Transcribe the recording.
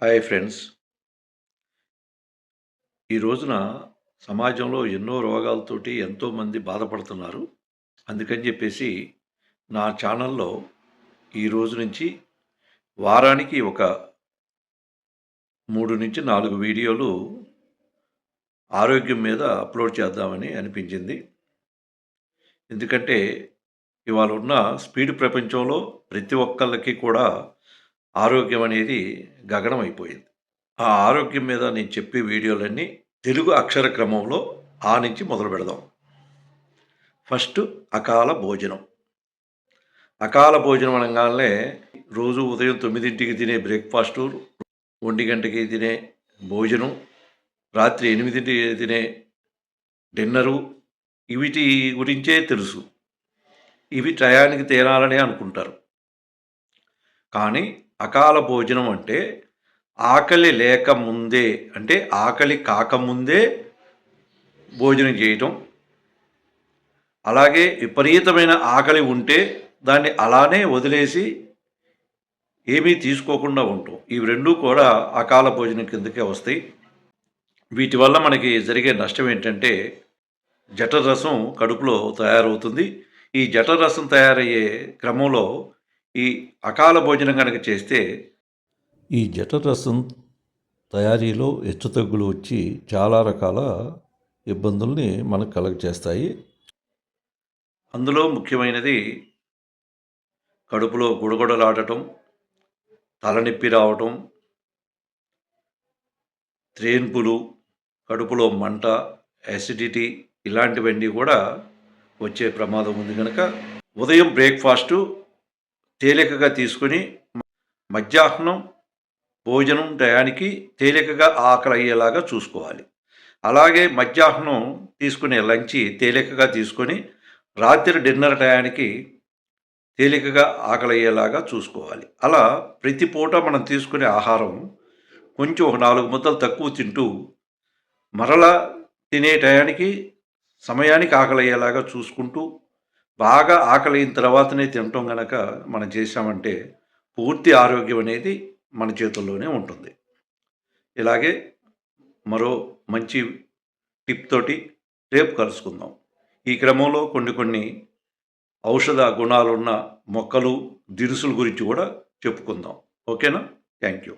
Hi friends. ఈ రోజున సమాజంలో ఎన్నో రోగాలతోటి ఎంతోమంది బాధపడుతున్నారు. అందుకని చెప్పేసి నా ఛానల్‌లో ఈ రోజు నుంచి వారానికి ఒక 3-4 వీడియోలు ఆరోగ్యం మీద అప్లోడ్ చేద్దామని అనిపించింది. ఎందుకంటే ఇవాళ ఉన్న స్పీడ్ ప్రపంచంలో ప్రతి ఒక్కళ్ళకి కూడా ఆరోగ్యం అనేది గగనం అయిపోయింది. ఆ ఆరోగ్యం మీద నేను చెప్పే వీడియోలన్నీ తెలుగు అక్షర క్రమంలో ఆ నుంచి మొదలు పెడదాం. ఫస్ట్ అకాల భోజనం. అకాల భోజనం అనగానే రోజు ఉదయం 9కి తినే బ్రేక్‌ఫాస్టు, 1 తినే భోజనం, రాత్రి 8కి తినే డిన్నరు వీటి గురించే తెలుసు. ఇవి టయానికి తినాలనే అనుకుంటారు. కానీ అకాల భోజనం అంటే ఆకలి లేకముందే, అంటే ఆకలి కాకముందే భోజనం చేయటం. అలాగే విపరీతమైన ఆకలి ఉంటే దాన్ని అలానే వదిలేసి ఏమీ తీసుకోకుండా ఉండటం. ఇవి 2 కూడా అకాల భోజనం కిందకే వస్తాయి. వీటి వల్ల మనకి జరిగే నష్టం ఏంటంటే జఠరరసం కడుపులో తయారవుతుంది. ఈ జఠరరసం తయారయ్యే క్రమంలో ఈ అకాల భోజనం కనుక చేస్తే ఈ జఠరరసం తయారీలో హెచ్చుతగ్గులు వచ్చి చాలా రకాల ఇబ్బందుల్ని మనకు కలుగజేస్తాయి. అందులో ముఖ్యమైనది కడుపులో గుడగుడలాడటం, తలనొప్పి రావటం, త్రేన్పులు, కడుపులో మంట, యాసిడిటీ ఇలాంటివన్నీ కూడా వచ్చే ప్రమాదం ఉంది కనుక ఉదయం బ్రేక్‌ఫాస్టు తేలికగా తీసుకొని మధ్యాహ్నం భోజనం టయానికి తేలికగా ఆకలి అయ్యేలాగా చూసుకోవాలి. అలాగే మధ్యాహ్నం తీసుకునే లంచ్ తేలికగా తీసుకొని రాత్రి డిన్నర్ టయానికి తేలికగా ఆకలి అయ్యేలాగా చూసుకోవాలి. అలా ప్రతి పూట మనం తీసుకునే ఆహారం కొంచెం ఒక 4 ముద్దలు తక్కువ తింటూ మరలా తినే టయానికి సమయానికి ఆకలి అయ్యేలాగా చూసుకుంటూ బాగా ఆకలి అయిన తర్వాతనే తినటం గనక మనం చేశామంటే పూర్తి ఆరోగ్యం అనేది మన చేతుల్లోనే ఉంటుంది. ఇలాగే మరో మంచి టిప్ తోటి రేపు కలుసుకుందాం. ఈ క్రమంలో కొన్ని ఔషధ గుణాలున్న మొక్కలు, దినుసుల గురించి కూడా చెప్పుకుందాం. ఓకేనా? Thank you.